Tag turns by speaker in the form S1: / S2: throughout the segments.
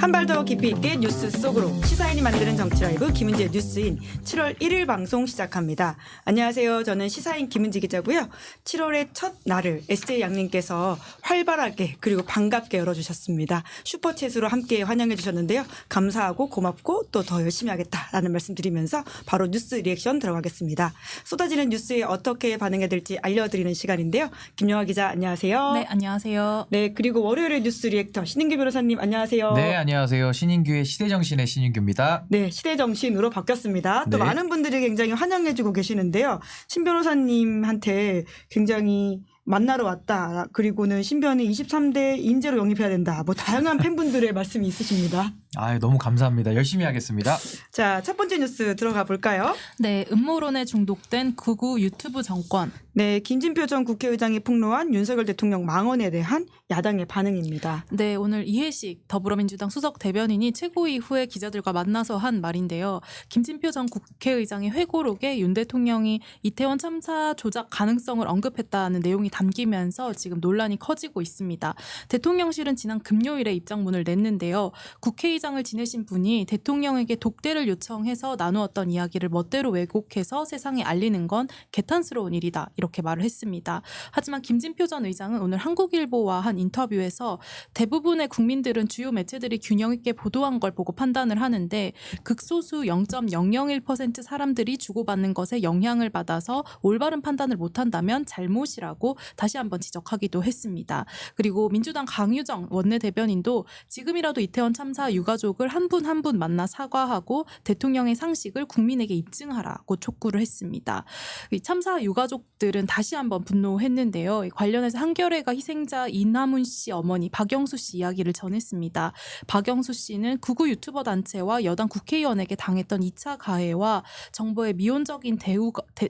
S1: 한 발 더 깊이 있게 뉴스 속으로 시사인이 만드는 정치 라이브 김은지의 뉴스인 7월 1일 방송 시작합니다. 안녕하세요. 저는 시사인 김은지 기자고요. 7월의 첫 날을 SJ 양님께서 활발하게 그리고 반갑게 열어주셨습니다. 슈퍼챗으로 함께 환영해 주셨는데요. 감사하고 고맙고 또 더 열심히 하겠다라는 말씀드리면서 바로 뉴스 리액션 들어가겠습니다. 쏟아지는 뉴스에 어떻게 반응해야 될지 알려드리는 시간인데요. 김영하 기자 안녕하세요.
S2: 네, 안녕하세요.
S1: 네, 그리고 월요일의 뉴스 리액터 신인규 변호사님 안녕하세요.
S3: 네, 안녕하세요. 신인규의 시대정신의 신인규입니다.
S1: 네, 시대정신으로 바뀌었습니다. 또
S3: 네.
S1: 많은 분들이 굉장히 환영해주고 계시는데요. 신 변호사님한테 굉장히 만나러 왔다. 그리고는 신변이 23대 인재로 영입해야 된다. 뭐 다양한 팬분들의 말씀이 있으십니다.
S3: 아, 너무 감사합니다. 열심히 하겠습니다.
S1: 자, 첫 번째 뉴스 들어가 볼까요?
S2: 네, 음모론에 중독된 극우 유튜브 정권.
S1: 네, 김진표 전 국회의장이 폭로한 윤석열 대통령 망언에 대한 야당의 반응입니다.
S2: 네, 오늘 이해식 더불어민주당 수석 대변인이 최고위 후에 기자들과 만나서 한 말인데요. 김진표 전 국회의장의 회고록에 윤 대통령이 이태원 참사 조작 가능성을 언급했다는 내용이 담기면서 지금 논란이 커지고 있습니다. 대통령실은 지난 금요일에 입장문을 냈는데요. 국회의장을 지내신 분이 대통령에게 독대를 요청해서 나누었던 이야기를 멋대로 왜곡해서 세상에 알리는 건 개탄스러운 일이다. 이렇게 말을 했습니다. 하지만 김진표 전 의장은 오늘 한국일보와 한 인터뷰에서 대부분의 국민들은 주요 매체들이 균형 있게 보도한 걸 보고 판단을 하는데 극소수 0.001% 사람들이 주고받는 것에 영향을 받아서 올바른 판단을 못한다면 잘못이라고 다시 한번 지적하기도 했습니다. 그리고 민주당 강유정 원내대변인도 지금이라도 이태원 참사 유가족을 한 분 한 분 만나 사과하고 대통령의 상식을 국민에게 입증하라고 촉구를 했습니다. 이 참사 유가족들은 다시 한번 분노했는데요. 관련해서 한겨레가 희생자 이남훈 씨 어머니 박영수 씨 이야기를 전했습니다. 박영수 씨는 극우 유튜버 단체와 여당 국회의원에게 당했던 2차 가해와 정부의 미온적인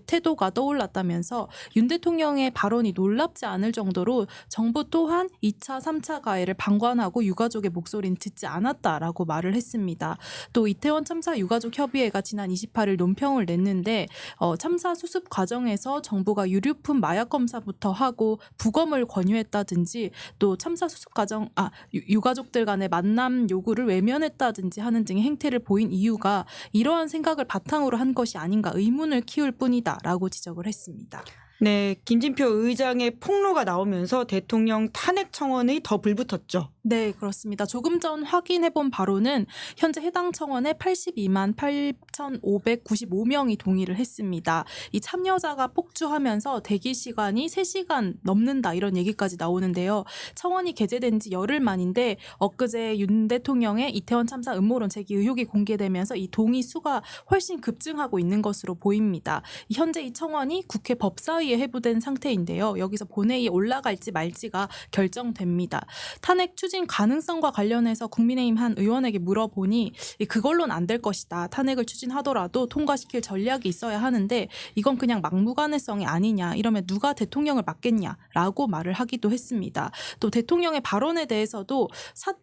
S2: 태도가 떠올랐다면서 윤 대통령의 발언이 놀랍지 않을 정도로 정부 또한 2차, 3차 가해를 방관하고 유가족의 목소리는 듣지 않았다라고 말을 했습니다. 또 이태원 참사 유가족 협의회가 지난 28일 논평을 냈는데 참사 수습 과정에서 정부가 유류품 마약 검사부터 하고 부검을 권유했다든지 또 참사 수습 과정 유가족들 간의 만남 요구를 외면했다든지 하는 등의 행태를 보인 이유가 이러한 생각을 바탕으로 한 것이 아닌가 의문을 키울 뿐이다라고 지적을 했습니다.
S1: 네, 김진표 의장의 폭로가 나오면서 대통령 탄핵 청원이 더 불붙었죠.
S2: 네, 그렇습니다. 조금 전 확인해본 바로는 현재 해당 청원에 82만 8,595명이 동의를 했습니다. 이 참여자가 폭주하면서 대기 시간이 3시간 넘는다 이런 얘기까지 나오는데요. 청원이 게재된 지 열흘 만인데 엊그제 윤 대통령의 이태원 참사 음모론 제기 의혹이 공개되면서 이 동의 수가 훨씬 급증하고 있는 것으로 보입니다. 현재 이 청원이 국회 법사위에 회부된 상태인데요. 여기서 본회의에 올라갈지 말지가 결정됩니다. 탄핵 추진 가능성과 관련해서 국민의힘 한 의원에게 물어보니 그걸로는 안 될 것이다. 탄핵을 추진하더라도 통과시킬 전략이 있어야 하는데 이건 그냥 막무가내성이 아니냐. 이러면 누가 대통령을 맡겠냐라고 말을 하기도 했습니다. 또 대통령의 발언에 대해서도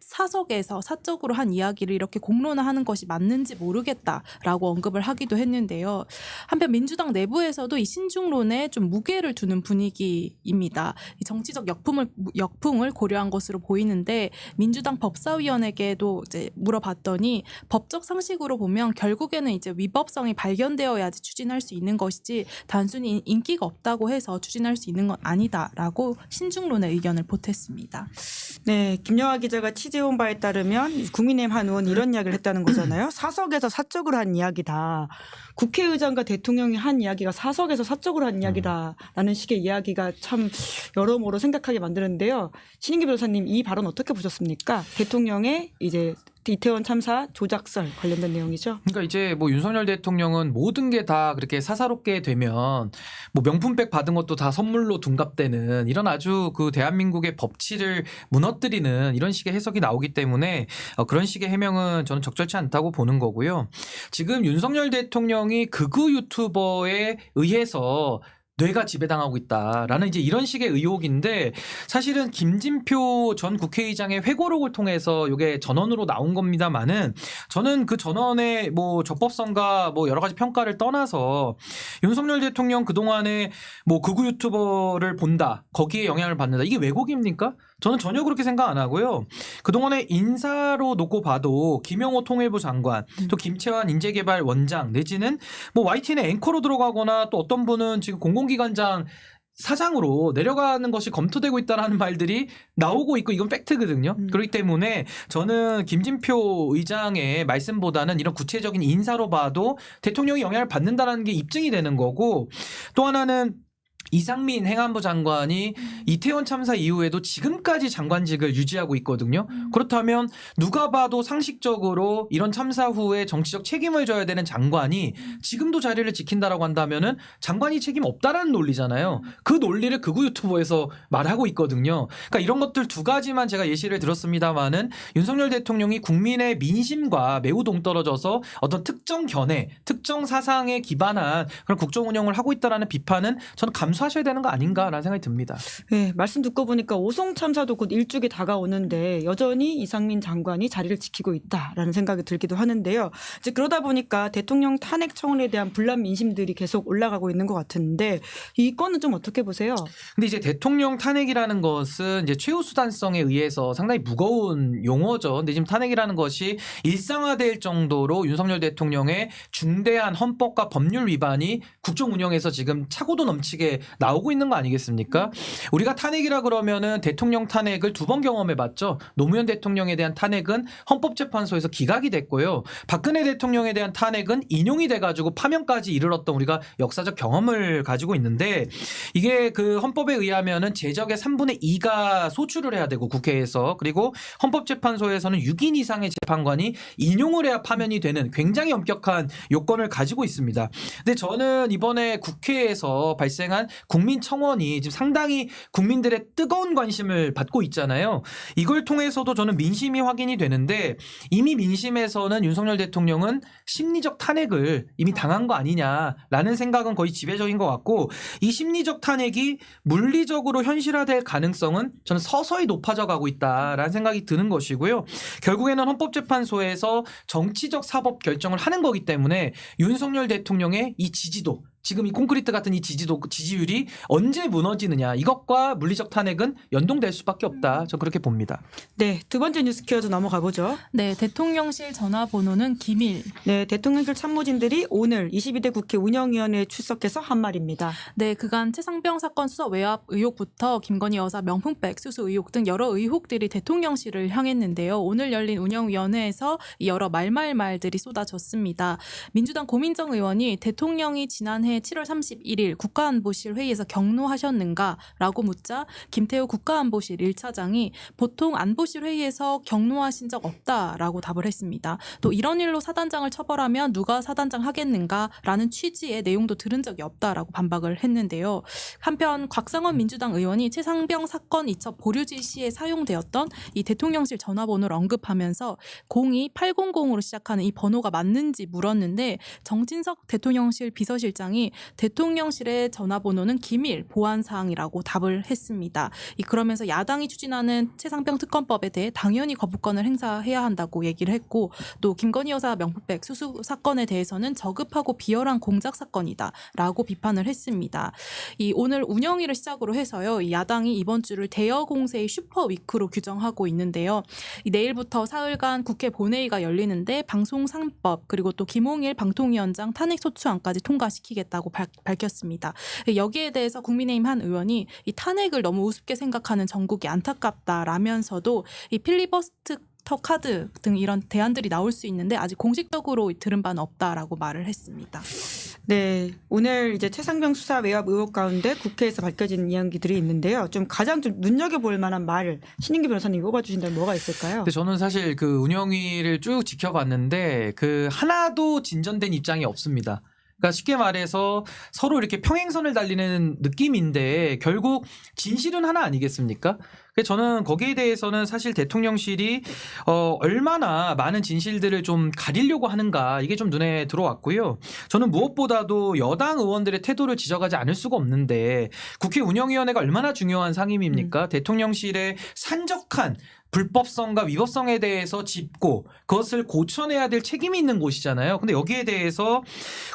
S2: 사석에서 사적으로 한 이야기를 이렇게 공론화하는 것이 맞는지 모르겠다라고 언급을 하기도 했는데요. 한편 민주당 내부에서도 이 신중론에 좀 무게를 두는 분위기입니다. 이 정치적 역풍을 고려한 것으로 보이는데 민주당 법사위원에게도 이제 물어봤더니 법적 상식으로 보면 결국에는 이제 위법성이 발견되어야지 추진할 수 있는 것이지 단순히 인기가 없다고 해서 추진할 수 있는 건 아니다라고 신중론의 의견을 보탰습니다.
S1: 네, 김영하 기자가 취재해온 바에 따르면 국민의힘 한 의원 이런 이야기를 했다는 거잖아요. 사석에서 사적으로 한 이야기다. 국회의장과 대통령이 한 이야기가 사석에서 사적으로 한 이야기다라는 식의 이야기가 참 여러모로 생각하게 만드는데요. 신인규 변호사님 이 발언 어떻게 보셨습니까? 대통령의 이제 이태원 참사 조작설 관련된 내용이죠.
S3: 그러니까 이제 뭐 윤석열 대통령은 모든 게 다 그렇게 사사롭게 되면 뭐 명품백 받은 것도 다 선물로 둔갑되는 이런 아주 그 대한민국의 법치를 무너뜨리는 이런 식의 해석이 나오기 때문에 그런 식의 해명은 저는 적절치 않다고 보는 거고요. 지금 윤석열 대통령이 극우 유튜버에 의해서 뇌가 지배당하고 있다라는 이제 이런 식의 의혹인데 사실은 김진표 전 국회의장의 회고록을 통해서 이게 전원으로 나온 겁니다만은 저는 그 전원의 뭐 적법성과 뭐 여러 가지 평가를 떠나서 윤석열 대통령 그동안에 뭐 극우 유튜버를 본다 거기에 영향을 받는다 이게 왜곡입니까? 저는 전혀 그렇게 생각 안 하고요. 그동안에 인사로 놓고 봐도 김영호 통일부 장관, 또 김채환 인재개발원장 내지는 뭐 YTN의 앵커로 들어가거나 또 어떤 분은 지금 공공기관장 사장으로 내려가는 것이 검토되고 있다는 말들이 나오고 있고 이건 팩트거든요. 그렇기 때문에 저는 김진표 의장의 말씀보다는 이런 구체적인 인사로 봐도 대통령이 영향을 받는다는 게 입증이 되는 거고, 또 하나는 이상민 행안부 장관이 이태원 참사 이후에도 지금까지 장관직을 유지하고 있거든요. 그렇다면 누가 봐도 상식적으로 이런 참사 후에 정치적 책임을 져야 되는 장관이 지금도 자리를 지킨다라고 한다면은 장관이 책임 없다라는 논리잖아요. 그 논리를 극우 유튜버에서 말하고 있거든요. 그러니까 이런 것들 두 가지만 제가 예시를 들었습니다만은 윤석열 대통령이 국민의 민심과 매우 동떨어져서 어떤 특정 견해, 특정 사상에 기반한 그런 국정 운영을 하고 있다라는 비판은 저는 감수하셔야 되는 거 아닌가라는 생각이 듭니다.
S1: 네, 말씀 듣고 보니까 오송 참사도 곧 일주기 다가오는데 여전히 이상민 장관이 자리를 지키고 있다라는 생각이 들기도 하는데요. 이제 그러다 보니까 대통령 탄핵 청원에 대한 불난 민심들이 계속 올라가고 있는 것 같은데 이 건은 좀 어떻게 보세요?
S3: 근데 이제 대통령 탄핵이라는 것은 이제 최후 수단성에 의해서 상당히 무거운 용어죠. 근데 지금 탄핵이라는 것이 일상화될 정도로 윤석열 대통령의 중대한 헌법과 법률 위반이 국정 운영에서 지금 차고도 넘치게 나오고 있는 거 아니겠습니까? 우리가 탄핵이라 그러면은 대통령 탄핵을 두 번 경험해 봤죠. 노무현 대통령에 대한 탄핵은 헌법재판소에서 기각이 됐고요. 박근혜 대통령에 대한 탄핵은 인용이 돼가지고 파면까지 이르렀던 우리가 역사적 경험을 가지고 있는데, 이게 그 헌법에 의하면은 제적의 3분의 2가 소추를 해야 되고 국회에서, 그리고 헌법재판소에서는 6인 이상의 재판관이 인용을 해야 파면이 되는 굉장히 엄격한 요건을 가지고 있습니다. 근데 저는 이번에 국회에서 발생한 국민청원이 지금 상당히 국민들의 뜨거운 관심을 받고 있잖아요. 이걸 통해서도 저는 민심이 확인이 되는데, 이미 민심에서는 윤석열 대통령은 심리적 탄핵을 이미 당한 거 아니냐라는 생각은 거의 지배적인 것 같고, 이 심리적 탄핵이 물리적으로 현실화될 가능성은 저는 서서히 높아져 가고 있다라는 생각이 드는 것이고요. 결국에는 헌법재판소에서 정치적 사법 결정을 하는 거기 때문에 윤석열 대통령의 이 지지도, 지금 이 콘크리트 같은 이 지지율이 언제 무너지느냐, 이것과 물리적 탄핵은 연동될 수밖에 없다. 저 그렇게 봅니다.
S1: 네, 두 번째 뉴스 키워드 넘어가 보죠.
S2: 네, 대통령실 전화번호는 기밀.
S1: 네, 대통령실 참모진들이 오늘 22대 국회 운영위원회에 출석해서 한 말입니다.
S2: 네, 그간 최상병 사건 수사 외압 의혹부터 김건희 여사 명품백 수수 의혹 등 여러 의혹들이 대통령실을 향했는데요. 오늘 열린 운영위원회에서 이 여러 말들이 쏟아졌습니다. 민주당 고민정 의원이 대통령이 지난해 7월 31일 국가안보실 회의에서 경로하셨는가라고 묻자 김태우 국가안보실 1차장이 보통 안보실 회의에서 경로하신 적 없다라고 답을 했습니다. 또 이런 일로 사단장을 처벌하면 누가 사단장 하겠는가라는 취지의 내용도 들은 적이 없다라고 반박을 했는데요. 한편 곽상원 민주당 의원이 최상병 사건 이첩 보류지 시에 사용되었던 이 대통령실 전화번호를 언급하면서 02800으로 시작하는 이 번호가 맞는지 물었는데, 정진석 대통령실 비서실장이 대통령실의 전화번호는 기밀 보안사항이라고 답을 했습니다. 그러면서 야당이 추진하는 최상병 특검법에 대해 당연히 거부권을 행사해야 한다고 얘기를 했고, 또 김건희 여사 명품백 수수 사건에 대해서는 저급하고 비열한 공작 사건이다라고 비판을 했습니다. 오늘 운영위를 시작으로 해서요, 이 야당이 이번 주를 대여 공세의 슈퍼위크로 규정하고 있는데요. 내일부터 사흘간 국회 본회의가 열리는데 방송 3법 그리고 또 김홍일 방통위원장 탄핵소추안까지 통과시키겠다고 밝혔습니다. 여기에 대해서 국민의힘 한 의원이 이 탄핵을 너무 우습게 생각하는 정국이 안타깝다라면서도 이 필리버스터 카드 등 이런 대안들이 나올 수 있는데 아직 공식적으로 들은 바는 없다라고 말을 했습니다.
S1: 네, 오늘 이제 최상병 수사 외압 의혹 가운데 국회에서 밝혀진 이야기들이 있는데요. 좀 가장 좀 눈여겨볼 만한 말 신인규 변호사님 꼽아주신다면 뭐가 있을까요?
S3: 근데 저는 사실 그 운영위를 쭉 지켜봤는데 그 하나도 진전된 입장이 없습니다. 그러니까 쉽게 말해서 서로 이렇게 평행선을 달리는 느낌인데 결국 진실은 하나 아니겠습니까? 저는 거기에 대해서는 사실 대통령실이 얼마나 많은 진실들을 좀 가리려고 하는가, 이게 좀 눈에 들어왔고요. 저는 무엇보다도 여당 의원들의 태도를 지적하지 않을 수가 없는데 국회 운영위원회가 얼마나 중요한 상임입니까? 대통령실의 산적한 불법성과 위법성에 대해서 짚고 그것을 고쳐내야 될 책임이 있는 곳이잖아요. 근데 여기에 대해서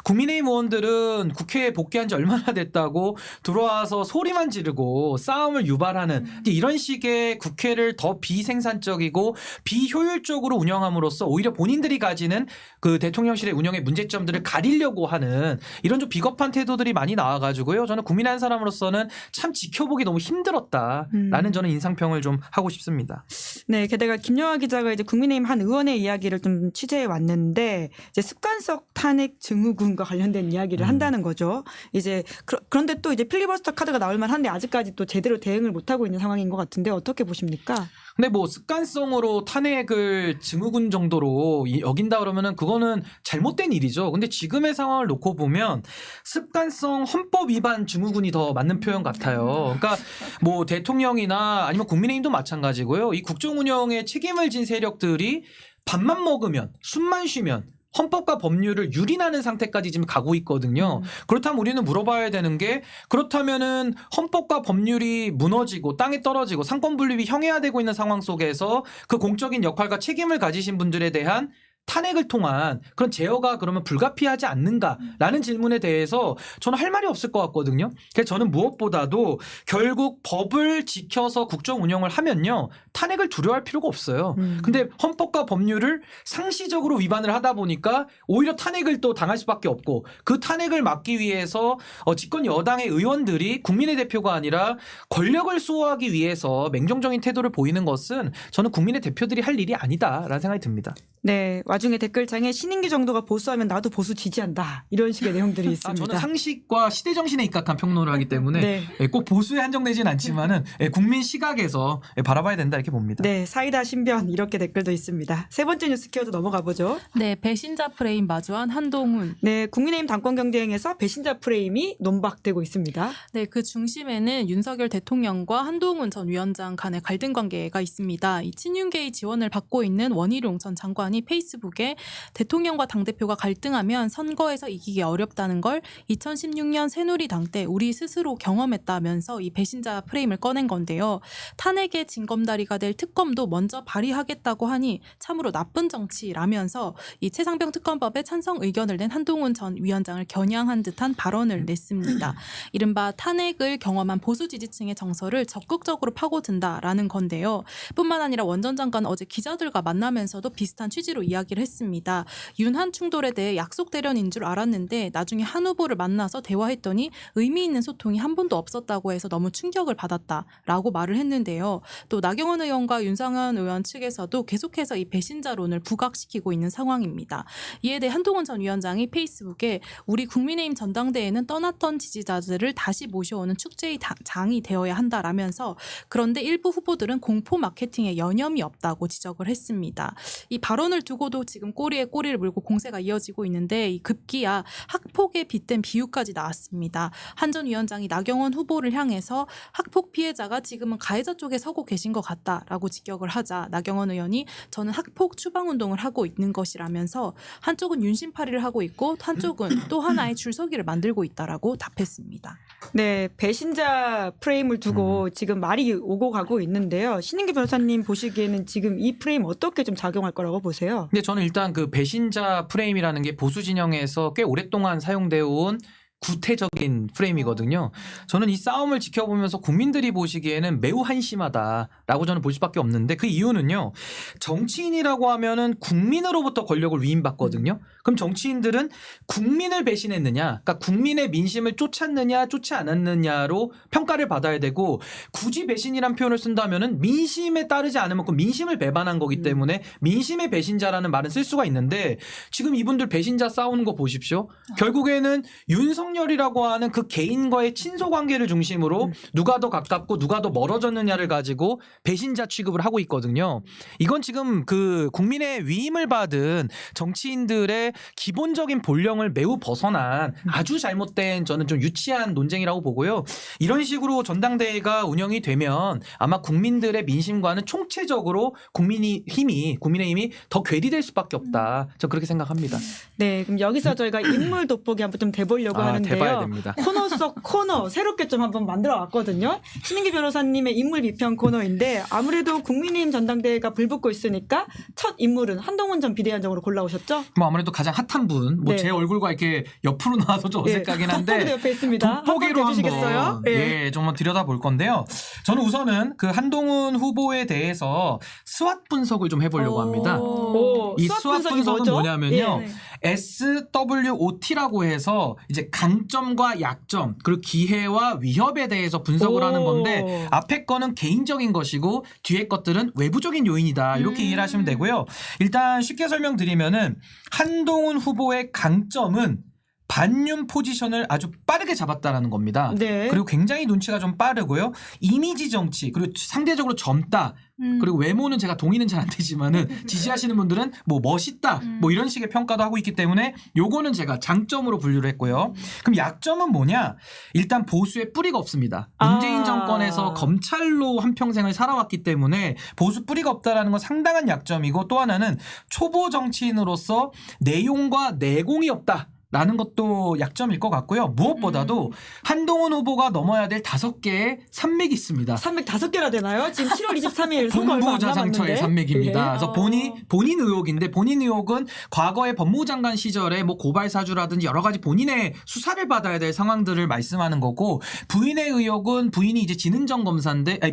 S3: 국민의힘 의원들은 국회에 복귀한 지 얼마나 됐다고 들어와서 소리만 지르고 싸움을 유발하는 이제 이런 식의 국회를 더 비생산적이고 비효율적으로 운영함으로써 오히려 본인들이 가지는 그 대통령실의 운영의 문제점들을 가리려고 하는 이런 좀 비겁한 태도들이 많이 나와가지고요. 저는 국민의 한 사람으로서는 참 지켜보기 너무 힘들었다라는 저는 인상평을 좀 하고 싶습니다.
S1: 네, 게다가 김영하 기자가 이제 국민의힘 한 의원의 이야기를 좀 취재해 왔는데 이제 습관성 탄핵 증후군과 관련된 이야기를 한다는 거죠. 이제 그런데 또 이제 필리버스터 카드가 나올 만한데 아직까지 또 제대로 대응을 못 하고 있는 상황인 것 같은데 어떻게 보십니까?
S3: 근데 뭐 습관성으로 탄핵을 증후군 정도로 여긴다 그러면은 그거는 잘못된 일이죠. 근데 지금의 상황을 놓고 보면 습관성 헌법 위반 증후군이 더 맞는 표현 같아요. 그러니까 뭐 대통령이나 아니면 국민의힘도 마찬가지고요. 이 국정 운영에 책임을 진 세력들이 밥만 먹으면 숨만 쉬면 헌법과 법률을 유린하는 상태까지 지금 가고 있거든요. 그렇다면 우리는 물어봐야 되는 게 그렇다면은 헌법과 법률이 무너지고 땅에 떨어지고 상권 분립이 형해화되고 있는 상황 속에서 그 공적인 역할과 책임을 가지신 분들에 대한 탄핵을 통한 그런 제어가 그러면 불가피하지 않는가라는 질문에 대해서 저는 할 말이 없을 것 같거든요. 그래서 저는 무엇보다도 결국 법을 지켜서 국정 운영을 하면요. 탄핵을 두려워할 필요가 없어요. 근데 헌법과 법률을 상시적으로 위반을 하다 보니까 오히려 탄핵을 또 당할 수밖에 없고 그 탄핵을 막기 위해서 집권 여당의 의원들이 국민의 대표가 아니라 권력을 수호하기 위해서 맹종적인 태도를 보이는 것은 저는 국민의 대표들이 할 일이 아니다라는 생각이 듭니다.
S1: 네, 와중에 댓글창에 신인기 정도가 보수하면 나도 보수 지지한다 이런 식의 내용들이 있습니다.
S3: 저는 상식과 시대 정신에 입각한 평론을 하기 때문에
S1: 네.
S3: 꼭 보수에 한정되지는 않지만은 국민 시각에서 바라봐야 된다 이렇게 봅니다.
S1: 네, 사이다 신변 이렇게 댓글도 있습니다. 세 번째 뉴스 키워드 넘어가 보죠.
S2: 네, 배신자 프레임 마주한 한동훈.
S1: 네, 국민의힘 당권 경쟁에서 배신자 프레임이 논박되고 있습니다.
S2: 네, 그 중심에는 윤석열 대통령과 한동훈 전 위원장 간의 갈등 관계가 있습니다. 이 친윤계의 지원을 받고 있는 원희룡 전 장관이 페이스북에 대통령과 당대표가 갈등하면 선거에서 이기기 어렵다는 걸 2016년 새누리당 때 우리 스스로 경험했다면서 이 배신자 프레임을 꺼낸 건데요. 탄핵의 징검다리가 될 특검도 먼저 발의하겠다고 하니 참으로 나쁜 정치라면서 이 최상병 특검법에 찬성 의견을 낸 한동훈 전 위원장을 겨냥한 듯한 발언을 냈습니다. 이른바 탄핵을 경험한 보수 지지층의 정서를 적극적으로 파고든다라는 건데요. 뿐만 아니라 원 전 장관 어제 기자들과 만나면서도 비슷한 취지로 이야기를 했습니다. 윤한 충돌에 대해 약속 대련인 줄 알았는데 나중에 한 후보를 만나서 대화했더니 의미 있는 소통이 한 번도 없었다고 해서 너무 충격을 받았다라고 말을 했는데요. 또 나경원 의원과 윤상현 의원 측에서도 계속해서 이 배신자론을 부각시키고 있는 상황입니다. 이에 대해 한동훈 전 위원장이 페이스북에 우리 국민의힘 전당대회는 떠났던 지지자들을 다시 모셔오는 축제의 장이 되어야 한다라면서 그런데 일부 후보들은 공포 마케팅에 여념이 없다고 지적을 했습니다. 이 발언을 두고도 지금 꼬리에 꼬리를 물고 공세가 이어지고 있는데 이 급기야 학폭에 빗댄 비유까지 나왔습니다. 한 전 위원장이 나경원 후보를 향해서 학폭 피해자가 지금은 가해자 쪽에 서고 계신 것 같다라고 직격을 하자 나경원 의원이 저는 학폭 추방운동을 하고 있는 것이라면서 한쪽은 윤심파리를 하고 있고 한쪽은 또 하나의 줄서기를 만들고 있다라고 답했습니다.
S1: 네, 배신자 프레임을 두고 지금 말이 오고 가고 있는데요. 신인기 변호사님 보시기에는 지금 이 프레임 어떻게 좀 작용할 거라고 보세요?
S3: 근데 저는 일단 그 배신자 프레임이라는 게 보수 진영에서 꽤 오랫동안 사용되어 온 구태적인 프레임이거든요. 저는 이 싸움을 지켜보면서 국민들이 보시기에는 매우 한심하다라고 저는 볼 수밖에 없는데 그 이유는요. 정치인이라고 하면은 국민으로부터 권력을 위임받거든요. 그럼 정치인들은 국민을 배신했느냐, 그러니까 국민의 민심을 쫓았느냐, 쫓지 않았느냐로 평가를 받아야 되고 굳이 배신이란 표현을 쓴다면은 민심에 따르지 않으면 그 민심을 배반한 거기 때문에 민심의 배신자라는 말은 쓸 수가 있는데 지금 이분들 배신자 싸우는 거 보십시오. 결국에는 윤석열이라고 하는 그 개인과의 친소 관계를 중심으로 누가 더 가깝고 누가 더 멀어졌느냐를 가지고 배신자 취급을 하고 있거든요. 이건 지금 그 국민의 위임을 받은 정치인들의 기본적인 본령을 매우 벗어난 아주 잘못된 저는 좀 유치한 논쟁이라고 보고요. 이런 식으로 전당대회가 운영이 되면 아마 국민들의 민심과는 총체적으로 국민의힘이 더 괴리될 수밖에 없다. 저 그렇게 생각합니다.
S1: 네, 그럼 여기서 저희가 인물 돋보기 한번 좀 대보려고 하는데 있는데요.
S3: 대봐야 됩니다.
S1: 코너 속 코너 새롭게 좀 한번 만들어 왔거든요. 신인기 변호사님의 인물 비평 코너인데 아무래도 국민의힘 전당대회가 불붙고 있으니까 첫 인물은 한동훈 전 비대위원장으로 골라오셨죠?
S3: 뭐 아무래도 가장 핫한 분, 뭐
S1: 네.
S3: 제 얼굴과 이렇게 옆으로 나와서 좀 어색하긴
S1: 돋보기도
S3: 한데
S1: 옆에 있습니다.
S3: 돋보기로
S1: 한번 해주시겠어요?
S3: 한번 좀 한번 들여다볼 건데요. 저는 우선은 그 한동훈 후보에 대해서 스왓 분석을 좀 해보려고 합니다.
S1: 오,
S3: 이
S1: 수학
S3: 스왓
S1: 분석이
S3: 분석은
S1: 뭐죠?
S3: 뭐냐면요.
S1: 예.
S3: SWOT라고 해서 이제 강점과 약점 그리고 기회와 위협에 대해서 분석을
S1: 오.
S3: 하는 건데 앞에 거는 개인적인 것이고 뒤에 것들은 외부적인 요인이다 이렇게 이해를 하시면 되고요. 일단 쉽게 설명드리면은 한동훈 후보의 강점은 반윤 포지션을 아주 빠르게 잡았다라는 겁니다.
S1: 네.
S3: 그리고 굉장히 눈치가 좀 빠르고요. 이미지 정치 그리고 상대적으로 젊다. 그리고 외모는 제가 동의는 잘 안 되지만은 지지하시는 분들은 뭐 멋있다 뭐 이런 식의 평가도 하고 있기 때문에 요거는 제가 장점으로 분류를 했고요. 그럼 약점은 뭐냐? 일단 보수의 뿌리가 없습니다. 문재인 정권에서 검찰로 한평생을 살아왔기 때문에 보수 뿌리가 없다라는 건 상당한 약점이고 또 하나는 초보 정치인으로서 내용과 내공이 없다. 라는 것도 약점일 것 같고요. 무엇보다도 한동훈 후보가 넘어야 될 5개의 산맥이 있습니다.
S1: 305개나 되나요? 지금 7월 23일 선거 얼마 안
S3: 본부자상처의
S1: 남았는데.
S3: 산맥입니다.
S1: 예.
S3: 그래서 본인 의혹인데 본인 의혹은 과거에 법무장관 시절에 뭐 고발 사주라든지 여러 가지 본인의 수사를 받아야 될 상황들을 말씀하는 거고 부인의 의혹은 부인이 이제 진은정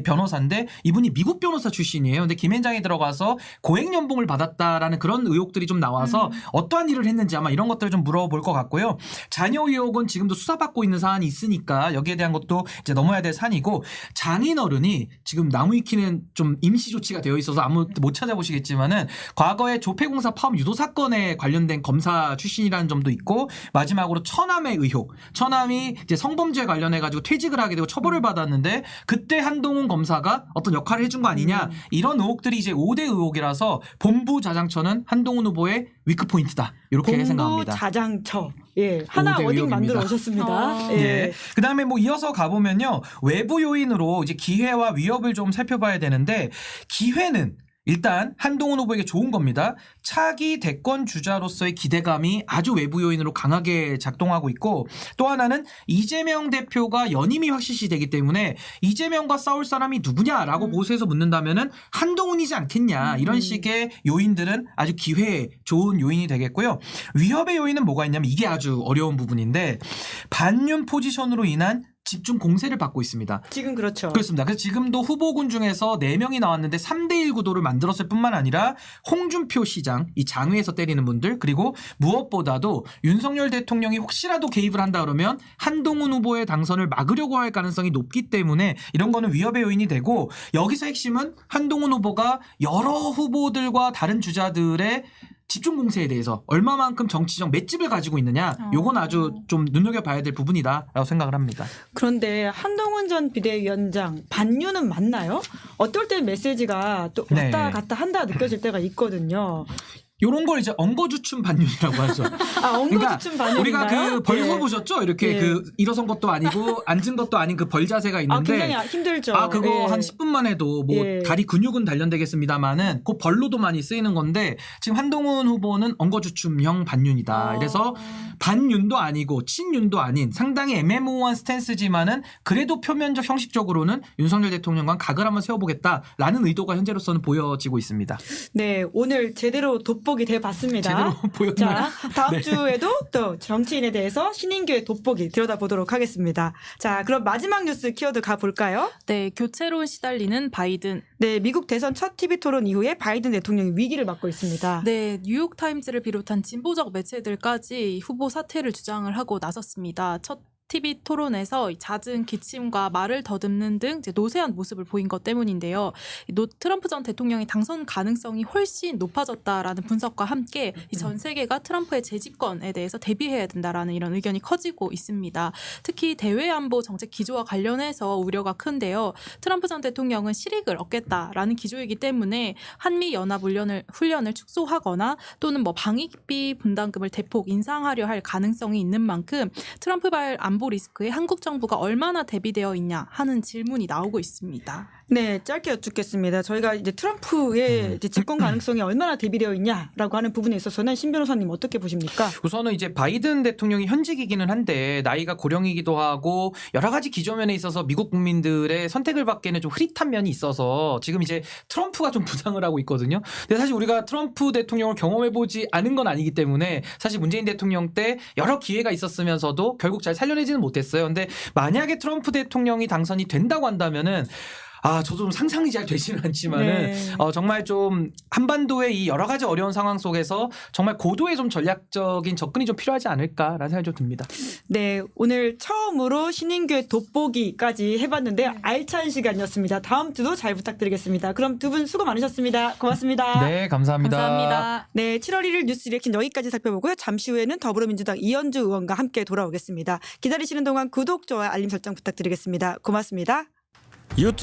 S3: 변호사인데 이분이 미국 변호사 출신이에요. 근데 김앤장에 들어가서 고액 연봉을 받았다라는 그런 의혹들이 좀 나와서 어떠한 일을 했는지 아마 이런 것들을 좀 물어볼 것 같고요. 자녀 의혹은 지금도 수사받고 있는 사안이 있으니까 여기에 대한 것도 이제 넘어야 될 산이고 장인어른이 지금 나무 위키는 좀 임시 조치가 되어 있어서 아무도 못 찾아보시겠지만은 과거에 조폐공사 파업 유도 사건에 관련된 검사 출신이라는 점도 있고 마지막으로 처남의 의혹. 처남이 이제 성범죄 관련해 가지고 퇴직을 하게 되고 처벌을 받았는데 그때 한동훈 검사가 어떤 역할을 해준 거 아니냐 이런 의혹들이 이제 5대 의혹이라서 본부 자장처는 한동훈 후보의 위크 포인트다. 이렇게
S1: 본부
S3: 생각합니다.
S1: 자장처. 예. 하나
S3: 5대
S1: 어딘
S3: 의혹입니다.
S1: 만들어 오셨습니다. 예.
S3: 예. 그다음에 뭐 이어서 가보면요. 외부 요인으로 이제 기회와 위협을 좀 살펴봐야 되는데 기회는 일단 한동훈 후보에게 좋은 겁니다. 차기 대권 주자로서의 기대감이 아주 외부 요인으로 강하게 작동하고 있고 또 하나는 이재명 대표가 연임이 확실시되기 때문에 이재명과 싸울 사람이 누구냐라고 보수에서 묻는다면은 한동훈이지 않겠냐 이런 식의 요인들은 아주 기회에 좋은 요인이 되겠고요. 위협의 요인은 뭐가 있냐면 이게 아주 어려운 부분인데 반윤 포지션으로 인한 집중 공세를 받고 있습니다.
S1: 지금 그렇죠.
S3: 그렇습니다. 그래서 지금도 후보군 중에서 4명이 나왔는데 3대1 구도를 만들었을 뿐만 아니라 홍준표 시장, 이 장외에서 때리는 분들 그리고 무엇보다도 윤석열 대통령이 혹시라도 개입을 한다 그러면 한동훈 후보의 당선을 막으려고 할 가능성이 높기 때문에 이런 거는 위협의 요인이 되고 여기서 핵심은 한동훈 후보가 여러 후보들과 다른 주자들의 집중 공세에 대해서 얼마만큼 정치적 맷집을 가지고 있느냐 요건 아주 좀 눈여겨봐야 될 부분이다라고 생각을 합니다.
S1: 그런데 한동훈 전 비대위원장 반윤은 맞나요? 어떨 때 메시지가 또
S3: 네.
S1: 왔다 갔다 한다 느껴질 때가 있거든요.
S3: 요런 걸 이제 엉거주춤 반윤이라고 하죠.
S1: 아, 엉거주춤 반윤인가요?
S3: 우리가 그 벌서
S1: 예.
S3: 보셨죠? 이렇게
S1: 예.
S3: 그 일어선 것도 아니고 앉은 것도 아닌 그 벌 자세가
S1: 아,
S3: 있는데
S1: 굉장히 힘들죠.
S3: 그거
S1: 예.
S3: 한 10분만 해도 뭐
S1: 예.
S3: 다리 근육은 단련되겠습니다만은 그 벌로도 많이 쓰이는 건데 지금 한동훈 후보는 엉거주춤형 반윤이다. 그래서 반윤도 아니고 친윤도 아닌 상당히 애매모호한 스탠스지만은 그래도 표면적 형식적으로는 윤석열 대통령과 각을 한번 세워보겠다라는 의도가 현재로서는 보여지고 있습니다.
S1: 네, 오늘 제대로 돋보기 돼봤습니다.
S3: 제대로 보였나요?
S1: 자, 다음
S3: 네.
S1: 주에도 또 정치인에 대해서 신인교의 돋보기 들여다보도록 하겠습니다. 자, 그럼 마지막 뉴스 키워드 가볼까요?
S2: 네, 교체론 시달리는 바이든.
S1: 네, 미국 대선 첫 TV 토론 이후에 바이든 대통령이 위기를 맞고 있습니다.
S2: 네, 뉴욕타임즈를 비롯한 진보적 매체들까지 후보 사퇴를 주장을 하고 나섰습니다. 첫 TV 토론에서 잦은 기침과 말을 더듬는 등 이제 노쇠한 모습을 보인 것 때문인데요. 트럼프 전 대통령의 당선 가능성이 훨씬 높아졌다라는 분석과 함께 이 전 세계가 트럼프의 재집권에 대해서 대비해야 된다라는 이런 의견이 커지고 있습니다. 특히 대외안보 정책 기조와 관련해서 우려가 큰데요. 트럼프 전 대통령은 실익을 얻겠다라는 기조이기 때문에 한미 연합 훈련을 축소하거나 또는 뭐 방위비 분담금을 대폭 인상하려 할 가능성이 있는 만큼 트럼프발 안보 리스크에 한국 정부가 얼마나 대비되어 있냐 하는 질문이 나오고 있습니다.
S1: 네, 짧게 여쭙겠습니다. 저희가 이제 트럼프의 이제 집권 가능성이 얼마나 대비되어 있냐라고 하는 부분에 있어서는 신 변호사님 어떻게 보십니까?
S3: 우선은 이제 바이든 대통령이 현직이기는 한데 나이가 고령이기도 하고 여러 가지 기조면에 있어서 미국 국민들의 선택을 받기에는 좀 흐릿한 면이 있어서 지금 이제 트럼프가 좀 부상을 하고 있거든요. 근데 사실 우리가 트럼프 대통령을 경험해보지 않은 건 아니기 때문에 사실 문재인 대통령 때 여러 기회가 있었으면서도 결국 잘 살려내지는 못했어요. 근데 만약에 트럼프 대통령이 당선이 된다고 한다면은 저도 좀 상상이 잘 되지는 않지만은
S1: 네.
S3: 정말 좀 한반도의 이 여러 가지 어려운 상황 속에서 정말 고도의 좀 전략적인 접근이 좀 필요하지 않을까라는 생각이 좀 듭니다.
S1: 네, 오늘 처음으로 신인규의 돋보기까지 해봤는데 알찬 시간이었습니다. 다음 주도 잘 부탁드리겠습니다. 그럼 두 분 수고 많으셨습니다. 고맙습니다.
S3: 네, 감사합니다.
S2: 감사합니다.
S1: 네, 7월 1일 뉴스 리액션 여기까지 살펴보고요. 잠시 후에는 더불어민주당 이현주 의원과 함께 돌아오겠습니다. 기다리시는 동안 구독, 좋아요, 알림 설정 부탁드리겠습니다. 고맙습니다.
S3: 유튜브